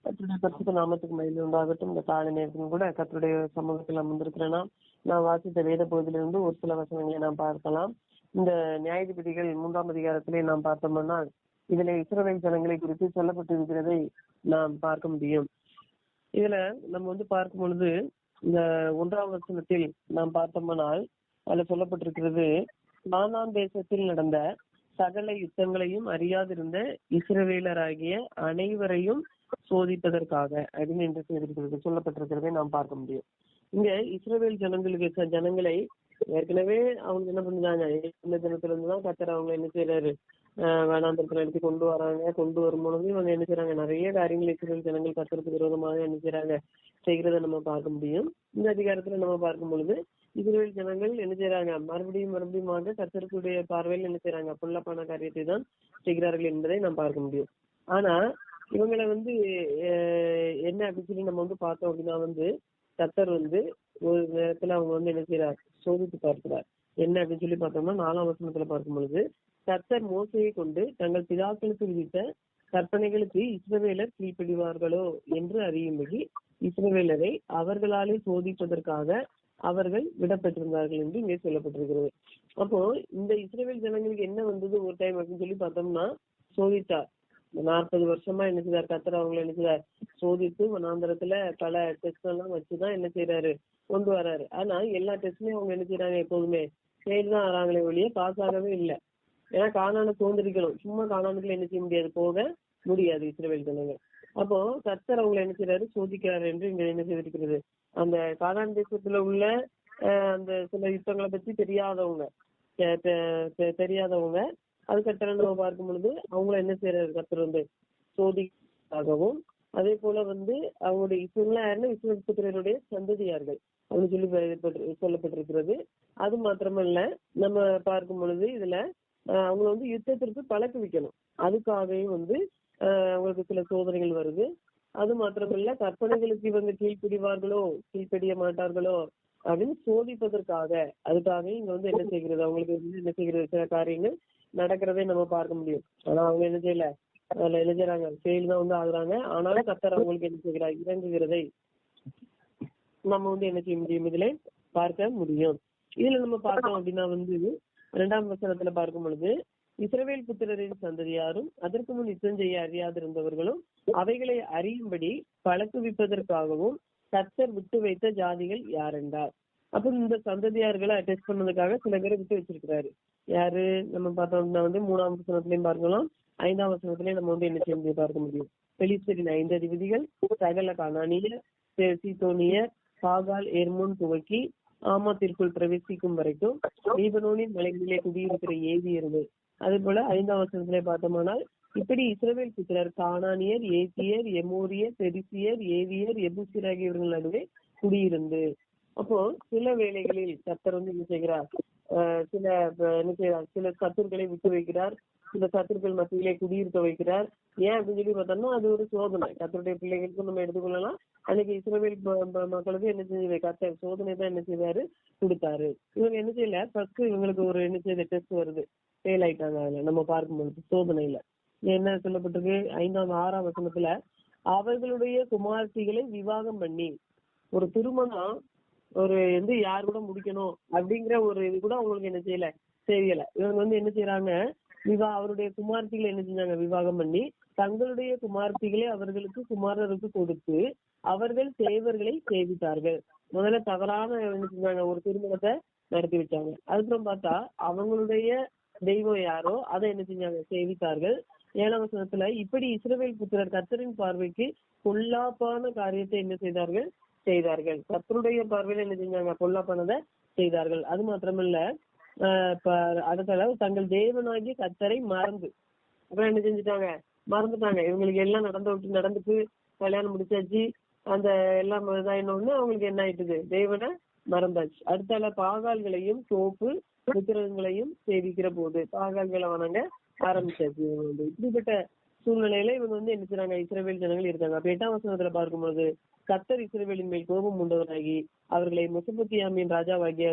கர்த்தருடைய பரிசுத்த நாமத்துக்கு மகிமை உண்டாகட்டும். இந்த காலை நேரத்திலும் கூட கர்த்தருடைய சமூகத்தில் அமர்ந்திருக்கிறேன்னா நான் வாசித்த வேத பகுதியிலிருந்து ஒரு சில வசனங்களை நாம் பார்க்கலாம். இந்த நியாயாதிபதிகள் 3ஆம் அதிகாரத்திலே நாம் பார்த்தோம்னா இதுல இஸ்ரவேல் ஜனங்களை குறித்து சொல்லப்பட்டிருக்கிறதை நாம் பார்க்க முடியும். இதுல நம்ம பார்க்கும் பொழுது இந்த 1ஆம் வசனத்தில் நாம் பார்த்தோம்னால் அதுல சொல்லப்பட்டிருக்கிறது, கானான் தேசத்தில் நடந்த சகல யுத்தங்களையும் அறியாதிருந்த இஸ்ரவேலராகிய அனைவரையும் சோதிப்பதற்காக அப்படின்னு என்று செய்திருக்கிறது சொல்லப்பட்டிருக்கிறதை நாம் பார்க்க முடியும். இங்க இஸ்ரவேல் ஜனங்களை ஏற்கனவே அவங்க என்ன பண்ணுறாங்க, இந்த தினத்துல இருந்துதான் கர்த்தர் அவங்க என்ன செய்யறாரு, வேளாந்தரத்துல எடுத்து கொண்டு வரும் பொழுது இவங்க என்ன செய்யறாங்க, நிறைய காரியங்கள் இஸ்ரவேல் ஜனங்கள் கர்த்தருக்கு விரோதமாக என்ன செய்யறாங்க செய்கிறத நம்ம பார்க்க முடியும். இந்த அதிகாரத்துல நம்ம பார்க்கும் பொழுது இஸ்ரவேல் ஜனங்கள் என்ன செய்யறாங்க, மறுபடியும் கர்த்தருக்குடைய பார்வையில் என்ன செய்யறாங்க, பொல்லாப்பான காரியத்தை தான் செய்கிறார்கள் என்பதை நாம் பார்க்க முடியும். ஆனா இவங்களை என்ன அப்படின்னு சொல்லி நம்ம பார்த்தோம் அப்படின்னா கர்த்தர் ஒரு நேரத்துல அவங்க என்ன செய்யறார், சோதித்து பார்க்கிறார். என்ன அப்படின்னு சொல்லி பார்த்தோம்னா 4ஆம் வசனத்துல பார்க்கும் பொழுது, கர்த்தர் மோசையை கொண்டு தங்கள் பிதாக்களுக்கு விதித்த கற்பனைகளுக்கு இஸ்ரவேலர் கீழ்ப்படிவார்களோ என்று அறியும்படி இஸ்ரவேலரை அவர்களாலே சோதிப்பதற்காக அவர்கள் விடப்பட்டிருந்தார்கள் என்று இங்கே சொல்லப்பட்டிருக்கிறது. அப்போ இந்த இஸ்ரவேல் ஜனங்களுக்கு என்ன ஒரு டைம் அப்படின்னு சொல்லி பார்த்தோம்னா சோதித்தார். 40 வருஷமா என்ன செய்தார், கர்த்தர் அவங்களை என்ன செய்தார், சோதித்து வனாந்தரத்துல பல டெஸ்ட் எல்லாம் வச்சுதான் என்ன செய்யறாரு, கொண்டு வர்றாரு. ஆனா எல்லா டெஸ்ட்லயும் அவங்க என்ன செய்யறாங்க, எப்போதுமே ஃபெயில் தான் ஆறாங்களே ஒழிய பாஸ் ஆகவே இல்லை. ஏன்னா கானானை தோன்றிருக்கணும், சும்மா கானானுக்குள்ள என்ன செய்ய முடியாது, போக முடியாது இஸ்ரவேல் ஜனங்கள். அப்போ கர்த்தர் அவங்களை என்ன செய்யறாரு, சோதிக்கிறாரு என்று இங்க என்ன செய்திருக்கிறது. அந்த கானான் தேசத்துல உள்ள அந்த சில யுத்தங்களை பற்றி தெரியாதவங்க அது கர்த்தரை நம்ம பார்க்கும் பொழுது அவங்கள என்ன செய்யறாரு, கர்த்தர் சோதிக்காகவும் அதே போல அவங்களுடைய இஸ்ரவேலுடைய சந்ததியார்கள் அப்படின்னு சொல்லி சொல்லப்பட்டிருக்கிறது. அது மாத்திரமல்ல, நம்ம பார்க்கும் பொழுது இதுல அவங்க யுத்தத்திற்கு பழக்குவிக்கணும். அதுக்காகவும் அவங்களுக்கு சில சோதனைகள் வருது. அது மாத்திரமல்ல, கற்பனைகளுக்கு இவங்க கீழ்ப்படிய மாட்டார்களோ அப்படின்னு சோதிப்பதற்காக, அதுக்காக இங்க என்ன செய்கிறது, அவங்களுக்கு என்ன செய்கிறது, சில காரியங்கள் நடக்கிறதே நம்ம பார்க்க முடியும். ஆனா அவங்க என்ன செய்யல, அதுல என்ன செய்யறாங்க, ஃபெயில் தான் ஆகுறாங்க. ஆனாலும் கர்த்தர் அவங்களுக்கு என்ன செய்கிறார், இறங்குகிறதை நம்ம என்ன செய்ய முடியும், இதுல பார்க்க முடியும். இதுல நம்ம பார்த்தோம் அப்படின்னா 2ஆம் வசனத்துல பார்க்கும் பொழுது, இஸ்ரவேல் புத்திரரின் சந்ததியாரும் அதற்கு முன் யுத்தம் செய்ய அறியாதிருந்தவர்களும் அவைகளை அறியும்படி பழக்குவிப்பதற்காகவும் கர்த்தர் விட்டு வைத்த ஜாதிகள் யாரென்றார். அப்ப இந்த சந்ததியார்களை டெஸ்ட் பண்ணதுக்காக சில பேரை விட்டு வச்சிருக்கிறாரு. யாரு நம்ம பார்த்தோம்னா 3ஆம் வசனத்திலையும் பார்க்கலாம், 5ஆம் வசனத்திலையும் நம்ம என்ன செய்ய முடியும், பார்க்க முடியும். பெலிஸ்தரின் 5 அதிபதிகள், சகல கானானியர், சீதோனியர், பாகால் எர்மோன் துவக்கி ஆமாத்திற்குள் பிரவேசிக்கும் வரைக்கும் லீபனோனின் மலைகளிலே குடியிருக்கிற ஏவியர்கள். அதே போல 5ஆம் வசனத்திலே பார்த்தோம்னால், இப்படி இஸ்ரவேல் புத்திரர் கானானியர், ஏசியர், எமோரியர், பெரிசியர், ஏவியர், எபூசியர் ஆகியவர்கள் நடுவே குடியிருந்து. அப்போ சில வேளைகளில் கர்த்தர் என்ன செய்கிறார், சில சத்துருக்களை விட்டு வைக்கிறார், சில சத்துருக்கள் மத்தியிலே குடியிருக்க வைக்கிறார். ஏன் அப்படின்னு சொல்லி பார்த்தோம்னா அது ஒரு சோதனை. கர்த்தருடைய பிள்ளைகளுக்கும் நம்ம எடுத்துக்கொள்ளலாம். அன்னைக்கு இஸ்ரவேல் மக்களுக்கு என்ன செஞ்சு கர்த்தர் சோதனை தான் என்ன செய்வாரு, கொடுத்தாரு. இவங்க என்ன செய்யல, ஃபர்ஸ்ட் இவங்களுக்கு ஒரு என்ன செய்த டெஸ்ட் வருது, ஃபெயில் ஆயிட்டாங்க. அதுல நம்ம பார்க்கும்போது சோதனையில என்ன சொல்லப்பட்டிருக்கு, 6ஆம் வசனத்துல, அவர்களுடைய குமார்த்திகளை விவாகம் பண்ணி, ஒரு திருமணம் ஒரு யாரு கூட முடிக்கணும் அப்படிங்கிற ஒரு இது கூட அவங்களுக்கு என்ன தெரியல. இவங்க என்ன செய்யறாங்க, அவருடைய குமார்த்திகளை என்ன செஞ்சாங்க, விவாகம் பண்ணி தங்களுடைய குமார்த்திகளை அவர்களுக்கு குமாரருக்கு கொடுத்து அவர்கள் தேவர்களை சேவித்தார்கள். முதல்ல தவறான என்ன செஞ்சாங்க, ஒரு திருமணத்தை நடத்தி வச்சாங்க. அதுக்கப்புறம் பார்த்தா அவங்களுடைய தெய்வம் யாரோ அதை என்ன செஞ்சாங்க, சேவித்தார்கள். 7ஆம் வசனத்துல, இப்படி இஸ்ரவேல் புத்திரர் கர்த்தரின் பார்வைக்கு பொல்லாப்பான காரியத்தை என்ன செய்தார்கள், கர்த்தருடைய பார்வையில என்ன செஞ்சாங்க, பொல்லாப்பானதை செய்தார்கள். அது மாத்திரமல்ல, அடுத்த தங்கள் தேவனாகிய கர்த்தரை மறந்து அப்புறம் என்ன செஞ்சுட்டாங்க, மறந்துட்டாங்க. இவங்களுக்கு எல்லாம் நடந்துட்டு கல்யாணம் முடிச்சாச்சு, அந்த எல்லாம் இதாயினோன்னு அவங்களுக்கு என்ன ஆயிட்டுது, தேவனை மறந்தாச்சு. அடுத்தால பாகால்களையும் தோப்பு விக்கிரகங்களையும் சேவிக்கிற போது பாகால்களை வணங்க ஆரம்பிச்சாச்சு. இப்படிப்பட்ட சூழ்நிலையில இவங்க என்ன செய்றாங்க, இஸ்ரவேல் ஜனங்கள் இருக்காங்க. அப்ப 8ஆம் வசனத்துல பார்க்கும்போது, கர்த்தர் இஸ்ரவேலின் மேல் கோபம் உண்டவராகி அவர்களை மெசொப்பொத்தாமியின் ராஜாவாகிய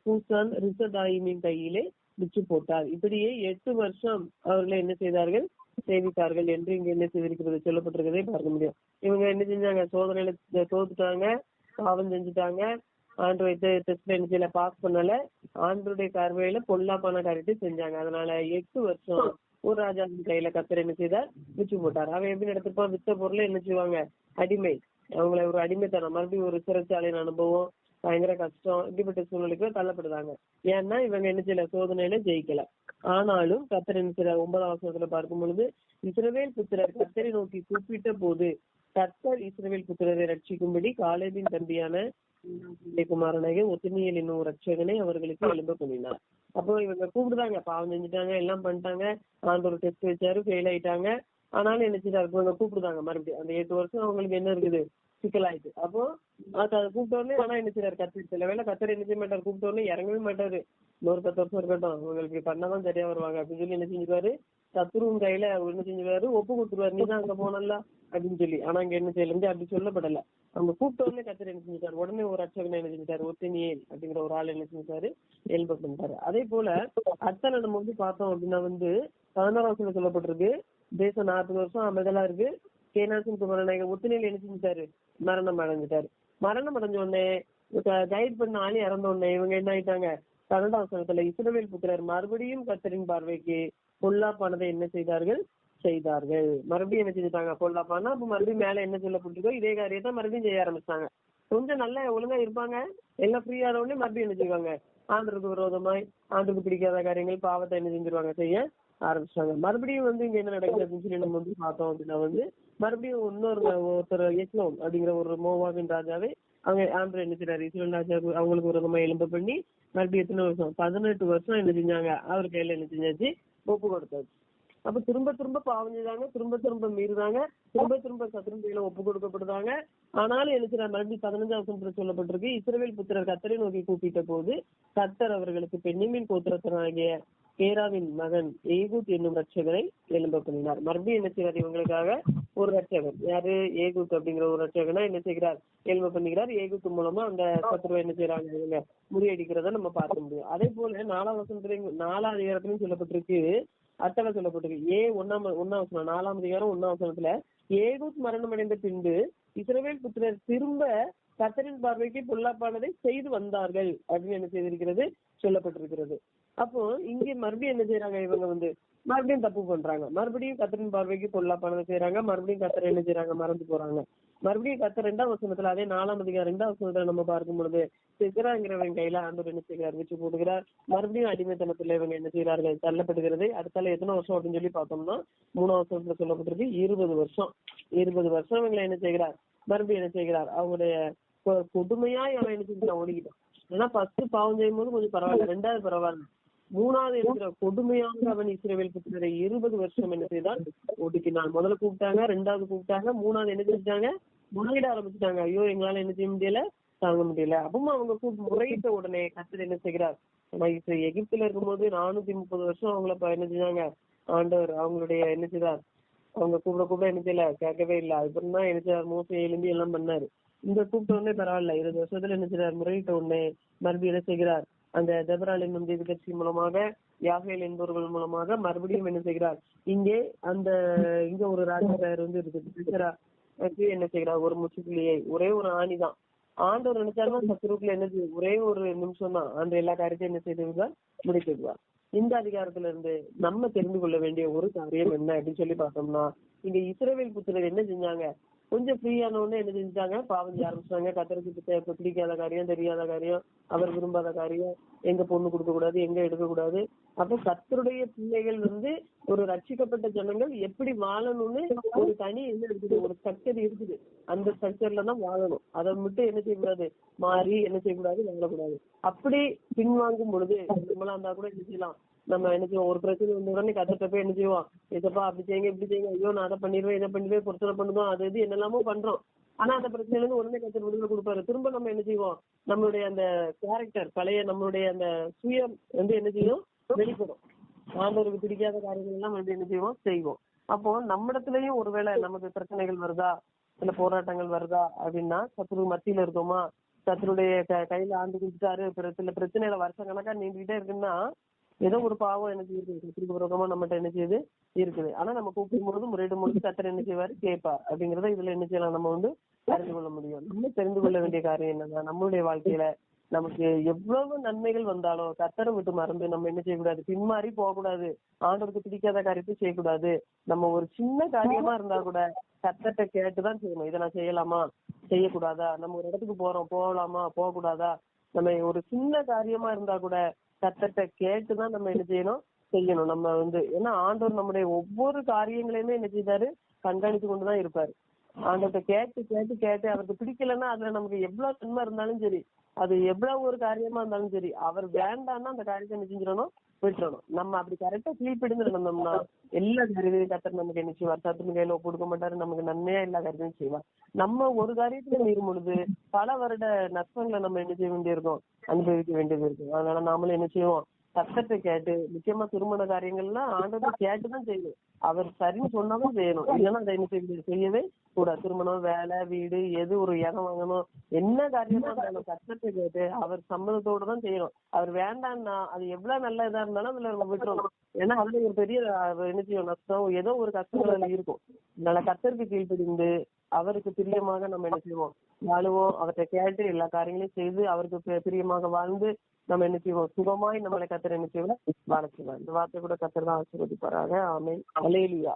கூசான் ரிசதாயிமின் கையிலே விற்று போட்டார். இப்படியே 8 வருஷம் அவர்களை என்ன செய்தார்கள், செய்வித்தார்கள் என்று இங்க என்ன செய்திருக்கிறது சொல்லப்பட்டிருக்கிறதை பார்க்க முடியும். இவங்க என்ன செஞ்சாங்க, சோதனையில தோத்துட்டாங்க, பாவம் செஞ்சுட்டாங்க, ஆண்டு வைத்து டெஸ்ட்ல என்ன செய்யல, பாஸ் பண்ணல, ஆண்டருடைய பார்வையில பொல்லாப்பான காரியத்தை செஞ்சாங்க. அதனால 8 வருஷம் ஒரு ராஜா கையில கர்த்தர் என்ன செய்தார், விற்று போட்டார். அவன் எப்படி நடத்திருப்பான், வித்த பொருளை என்ன செய்வாங்க, அடிமை, அவங்களை ஒரு அடிமைத்தனம், மறுபடியும் ஒரு சிறைச்சாலையின் அனுபவம், பயங்கர கஷ்டம், இப்படிப்பட்ட சூழ்நிலைக்கு தள்ளப்படுதாங்க. ஏன்னா இவங்க என்ன செய்யல, சோதனையில ஜெயிக்கல. ஆனாலும் கர்த்தர் என்ன செய்யறார், 9ஆம் வசனத்துல பார்க்கும் பொழுது, இஸ்ரவேல் புத்திரர் கர்த்தரை நோக்கி கூப்பிட்ட போது கர்த்தர் இஸ்ரவேல் புத்திரரை ரட்சிக்கும்படி காலேபின் தம்பியான குமாரனாகிய ஒத்னியேல் என்னும் ரட்சகனை அவர்களுக்கு எழும்ப பண்ணினார். அப்போ இவங்க கூப்பிடுறாங்க, பாவம் செஞ்சுட்டாங்க, எல்லாம் பண்ணிட்டாங்க, ஆண்டவர் டெஸ்ட் வச்சாரு, ஃபெயில் ஆயிட்டாங்க. ஆனாலும் என்ன செய்யறாரு, இவங்க கூப்பிடுறாங்க மறுபடியும். அந்த 8 வருஷம் அவங்களுக்கு என்ன இருக்குது, சிக்கலாயிட்டு. அப்போ அதை கூப்பிட்டோடனே, ஆனா என்ன செய்யறாரு கர்த்தர், சில வேலை கர்த்தர் என்ன செய்ய மாட்டாரு, கூப்பிட்டோடனே இறங்கவே மாட்டாரு. இன்னொரு 10 வருஷம் இருக்கட்டும், அவங்களுக்கு பண்ணாதான் சரியா வருவாங்க அப்படின்னு சொல்லி என்ன செஞ்சுருவாரு, சத்துருவின் கையில அவர் என்ன செஞ்சுருவாரு, ஒப்பு கொடுத்துருவாரு, நீதான் அங்க போனல அப்படின்னு சொல்லி. ஆனா அங்க என்ன செய்யல, அப்படி சொல்லப்படல. அவங்க கூப்பிட்ட உடனே கர்த்தர் என்ன செஞ்சுட்டாரு, உடனே ஒரு ரட்சகனை என்ன செஞ்சுட்டாரு, ஒத்னியேல் அப்படிங்கிற ஒரு ஆள் என்ன செஞ்சாரு, எழும்ப பண்ணிட்டாரு. அதே போல அத்தனை நம்ம பார்த்தோம் அப்படின்னா 16ஆம் வசனத்துல சொல்லப்பட்டிருக்கு, தேசம் 40 வருஷம் அமைதலா இருக்கு. கேனாசின் குமாரனாகிய ஒத்னியேல் என்ன செஞ்சுட்டாரு, மரணம் அடைஞ்சிட்டாரு. மரணம் அடைஞ்ச உடனே கைட் பண்ண ஆளி இறந்த உடனே இவங்க என்ன ஆயிட்டாங்க, 12ஆம் வசனத்துல இஸ்ரவேல் புத்திரர் மறுபடியும் கர்த்தரின் பார்வைக்கு பொல்லாப்பானதை என்ன செய்தார்கள். மறுபடியும் என்ன செஞ்சுட்டாங்க, பொல்லாப்பானா. அப்ப மறுபடியும் மேல என்ன சொல்லப்பட்டிருக்கோ இதே காரியத்தை மறுபடியும் செய்ய ஆரம்பிச்சாங்க. கொஞ்சம் நல்லா ஒழுங்கா இருப்பாங்க, எல்லாம் ஃப்ரீ ஆன உடனே மறுபடியும் என்ன செய்வாங்க, ஆண்டருக்கு விரோதமாய், ஆண்டருக்கு பிடிக்காத காரியங்கள், பாவத்தை என்ன செஞ்சிருவாங்க, செய்ய ஆரம்பிச்சாங்க. மறுபடியும் இங்க என்ன நடக்குது அப்படின்னு சொல்லி நம்ம பார்த்தோம் அப்படின்னா மறுபடியும் ஒருத்தர் எக்லோன் அப்படிங்கிற ஒரு மோவாபின் ராஜாவை அவங்க ஆண்டர் என்ன செய்யறாரு, இஸ்ரவேல் ராஜா அவங்களுக்கு விரோதமா எழும்ப பண்ணி மறுபடியும் எத்தனை வருஷம், 18 வருஷம் என்ன செஞ்சாங்க, அவர் கையில என்ன செஞ்சாச்சு, ஒப்பு கொடுத்தாச்சு. அப்ப திரும்ப திரும்ப பாவம் செய்தாங்க, திரும்ப திரும்ப மீறுதாங்க, திரும்ப சத்துருவின் கையில ஒப்பு கொடுக்கப்படுதாங்க. ஆனாலும் என்ன செய்யறாரு, மறுபடியும் 15ஆம் வசனத்துல சொல்லப்பட்டிருக்கு, இஸ்ரவேல் புத்திரர் கர்த்தரை நோக்கி கூப்பிட்ட போது கர்த்தர் அவர்களுக்கு பென்யமீன் கோத்திரத்தினாகிய கேராவின் மகன் ஏகூத் என்னும் ரட்சகரை எழும்ப பண்ணினார். மறுபடியும் என்ன செய்யறார், இவங்களுக்காக ஒரு ரட்சகன், யாரு, ஏகூத் அப்படிங்கிற ஒரு ரட்சகனா என்ன செய்கிறார், எழும்ப பண்ணுகிறார். ஏகூத் மூலமா அந்த சத்துருவை என்ன செய்யறாங்க, இவங்க முறியடிக்கிறத நம்ம பார்க்க முடியும். அதே போல 4ஆம் வசனத்திலையும் 4ஆம் அதிகாரத்திலையும் சொல்லப்பட்டிருக்கு, அத்தனை சொல்லப்பட்டிருக்கு. 4ஆம் அதிகாரம் 1ஆம் வசனத்துல ஏகூத் மரணம் அடைந்த பின்பு இஸ்ரவேல் புத்திரர் திரும்ப கர்த்தரின் பார்வைக்கு பொல்லாப்பானதை செய்து வந்தார்கள் அப்படின்னு என்ன செய்திருக்கிறது, சொல்லப்பட்டிருக்கிறது. அப்போ இங்கே மறுபடியும் என்ன செய்யறாங்க, இவங்க மறுபடியும் தப்பு பண்றாங்க, மறுபடியும் கர்த்தரின் பார்வைக்கு பொல்லாப்பானதை செய்யறாங்க, மறுபடியும் கர்த்தர் என்ன செய்யறாங்க, மறந்து போறாங்க. மறுபடியும் கர்த்தர் 2ஆம் வசனத்துல, அதே 4ஆம் அதிகாரம் 2ஆம் வசனத்துல நம்ம பார்க்கும் பொழுது சிக்ராங்கிறவங்க கையில ஆண்டவர் என்ன செய்கிறார், வச்சு போடுகிறார். மறுபடியும் அடிமைத்தனத்துல இவங்க என்ன செய்யறார்கள், தள்ளப்படுகிறது. அடுத்தால எத்தனை வருஷம் அப்படின்னு சொல்லி பார்த்தோம்னா 3ஆம் வசனத்துல சொல்லப்பட்டிருக்கு 20 வருஷம். 20 வருஷம் இவங்களை என்ன செய்கிறார், மறுபடியும் என்ன செய்கிறார், அவங்களுடைய கொடுமையாய் அவன் என்ன செஞ்சு ஓடிக்கிட்டான். ஏன்னா ஃபர்ஸ்ட் பாவம் செய்யும் போது கொஞ்சம் பரவாயில்ல, 2வது பரவாயில்ல, 3வது இருக்கிற கொடுமையாக அவன் இஸ்ரவேல் புத்திரரை 20 வருஷம் என்ன செய்தான், ஒடுக்கினான். முதல்ல கூப்பிட்டாங்க, 2வது கூப்பிட்டாங்க, 3வது என்ன செஞ்சாங்க, முறையிட ஆரம்பிச்சுட்டாங்க. ஐயோ எங்களால என்ன செய்ய முடியல, தாங்க முடியல. அப்பவும் அவங்க முறையிட்ட உடனே கர்த்தர் என்ன செய்கிறார், எகிப்துல இருக்கும்போது 430 வருஷம் அவங்கள என்ன செஞ்சாங்க, ஆண்டவர் அவங்களுடைய என்ன செய்தார், அவங்க கூப்பிட என்ன செய்யல, கேட்கவே இல்லை. அதுக்கப்புறம் தான் என்ன செய்யார், மோசே எழும்பி எல்லாம் பண்ணாரு. இந்த கூப்பிட்ட உடனே பரவாயில்ல, 20 வருஷத்துல என்ன செய்யறார், முறையிட்ட உடனே மறுபடியும் என்ன செய்கிறார், அந்த தெபராள் என்னும் தீர்க்கதரிசி மூலமாக, யாகேல் என்பவர்கள் மூலமாக மறுபடியும் என்ன செய்கிறார், இங்க ஒரு ராஜா பெயர் இருக்குது, என்ன செய்கிறார், ஒரு முற்றுப்புள்ளியை, ஒரே ஒரு ஆணிதான். ஆண்டவர் நினைச்சாருன்னா சத்துருக்குள்ள என்ன ஒரே ஒரு நிமிஷம் தான் ஆண்டு எல்லா காரியத்தையும் என்ன செய்திருந்தார், முடித்திடுவார். இந்த அதிகாரத்துல இருந்து நம்ம தெரிந்து கொள்ள வேண்டிய ஒரு காரியம் என்ன அப்படின்னு சொல்லி பார்த்தோம்னா, இங்க இஸ்ரவேல் புத்திரர் என்ன செஞ்சாங்க, கொஞ்சம் ஃப்ரீயான உடனே என்ன செஞ்சாங்க, பாவம் செய்ய ஆரம்பிச்சாங்க. கர்த்தருக்கு பிடிக்காத காரியம், தெரியாத காரியம், அவர் விரும்பாத காரியம், எங்க பொண்ணு கொடுக்க கூடாது, எங்க எடுக்க கூடாது. அப்ப கர்த்தருடைய பிள்ளைகள் ஒரு ரட்சிக்கப்பட்ட ஜனங்கள் எப்படி வாழணும்னு ஒரு தனி என்ன இருக்குது, ஒரு ஸ்ட்ரக்சர் இருக்குது. அந்த ஸ்ட்ரக்சர்ல தான் வாழணும். அதை மட்டும் என்ன செய்யக்கூடாது, மாறி என்ன செய்யக்கூடாது, வாழக்கூடாது. அப்படி பின்வாங்கும் பொழுது நம்மளா இருந்தா கூட என்ன செய்யலாம், நம்ம என்ன செய்வோம், ஒரு பிரச்சனை வந்த உடனே கத்தட்ட போய் என்ன செய்வோம், இதப்பா அப்படி செய்யுங்க இப்படி செய்யுங்க, ஐயோ நான் அதை பண்ணிடுவேன் இதை பண்ணிடுவேன், பிரச்சனை பண்ணுதோம், அது இது என்னெல்லாமோ பண்றோம். ஆனா அந்த பிரச்சனைல இருந்து உடனே கத்தர் விடுதலை கொடுப்பாரு. திரும்ப நம்ம என்ன செய்வோம், நம்மளுடைய அந்த கேரக்டர், பழைய நம்மளுடைய அந்த சுயம் என்ன செய்யும், வெளிப்படும். ஆண்டவருக்கு பிடிக்காத காரியங்கள் எல்லாம் என்ன செய்வோம். அப்போ நம்மிடத்துலயும் ஒருவேளை நமக்கு பிரச்சனைகள் வருதா, சில போராட்டங்கள் வருதா அப்படின்னா, சத்துரு மத்தியில இருக்கோமா, சத்துருடைய கையில ஆண்டு கொடுத்துட்டாரு, சில பிரச்சனைகளை வருஷ கணக்கா நீண்டிக்கிட்டே இருக்குன்னா ஏதோ ஒரு பாவம் எனக்கு இருக்குது, கத்திரிக்கு விரோதமா நம்மகிட்ட என்ன செய்யுது இருக்குது. ஆனா நம்ம கூப்பிடும் பொழுது முறையிடும் பொழுது கத்தர் என்ன செய்வாரு, கேட்பார். அப்படிங்கறத இதுல என்ன செய்யலாம், நம்ம அறிந்து கொள்ள முடியும். நம்ம தெரிந்து கொள்ள வேண்டிய காரியம் என்னன்னா, நம்மளுடைய வாழ்க்கையில நமக்கு எவ்வளவு நன்மைகள் வந்தாலும் கத்தரை விட்டு மறந்து நம்ம என்ன செய்யக்கூடாது, பின்மாறி போகக்கூடாது. ஆண்டவருக்கு பிடிக்காத காரியத்தை செய்யக்கூடாது. நம்ம ஒரு சின்ன காரியமா இருந்தா கூட கத்தர்ட்ட கேட்டுதான் செய்யணும். இதை நான் செய்யலாமா, செய்யக்கூடாதா, நம்ம ஒரு இடத்துக்கு போறோம், போகலாமா, போகக்கூடாதா, நம்ம ஒரு சின்ன காரியமா இருந்தா கூட கத்தர்ட்ட கேட்டுதான் நம்ம என்ன செய்யணும். நம்ம ஏன்னா ஆண்டவர் நம்முடைய ஒவ்வொரு காரியங்களையுமே என்ன செய்தாரு, கண்காணித்து கொண்டுதான் இருப்பாரு. ஆண்டவர்கிட்ட கேட்டு கேட்டு கேட்டு அவருக்கு பிடிக்கலன்னா அதுல நமக்கு எவ்வளவு நன்மை இருந்தாலும் சரி, அது எவ்வளவு ஒரு காரியமா இருந்தாலும் சரி, அவர் வேண்டாம்னா அந்த காரியத்தை என்ன செஞ்சிடணும், விட்டுறணும். நம்ம அப்படி கரெக்டா கீழ்ப்படிந்து நடந்தோம்னா எல்லா காரியத்தையும் கத்தர் நமக்கு என்ன செய்வார், சத்துரு கையில கொடுக்க மாட்டாரு. நமக்கு நன்மையா எல்லா காரியத்தையும் செய்வார். நம்ம ஒரு காரியத்துல மீறும் பொழுது பல வருட நஷ்டங்களை நம்ம என்ன செய்ய வேண்டியிருக்கும், அனுபவிக்க வேண்டியது இருக்கும். அதனால நாமளும் என்ன செய்வோம், கத்தத்தை கேட்டு, முக்கியமா திருமண காரியங்கள்லாம் ஆண்டவரை கேட்டுதான் செய்யணும். அவர் சரின்னு சொன்னாலும் செய்யணும், இல்லைன்னா அதை என்ன செய்யவே கூடாது. திருமணம், வேலை, வீடு, எது ஒரு இடம் வாங்கணும், என்ன காரியமா இருந்தாலும் கத்தத்தை கேட்டு அவர் சம்மதத்தோட தான் செய்யணும். அவர் வேண்டாம்னா அது எவ்வளவு நல்ல இதா இருந்தாலும் அதுல நம்ம விட்டுறணும். ஏன்னா அதுல ஒரு பெரிய என்ன செய்யும், நஷ்டம், ஏதோ ஒரு கஷ்டங்கள் அதுல இருக்கும். அதனால கத்தருக்கு கீழ்ப்படிந்து அவருக்கு பிரியமாக நம்ம என்ன செய்வோம், வாழுவோம். அவர்கிட்ட கேட்டு எல்லா காரியங்களையும் செய்து அவருக்கு பிரியமாக வாழ்ந்து நம்ம என்ன செய்வோம், சுகமாய் நம்மளை கத்தர் என்ன செய்வோம், வாழ செய்வோம். இந்த வார்த்தை கூட கத்தர் தான் ஆசீர்வதிப்பாராக. ஆமென். அல்லேலூயா.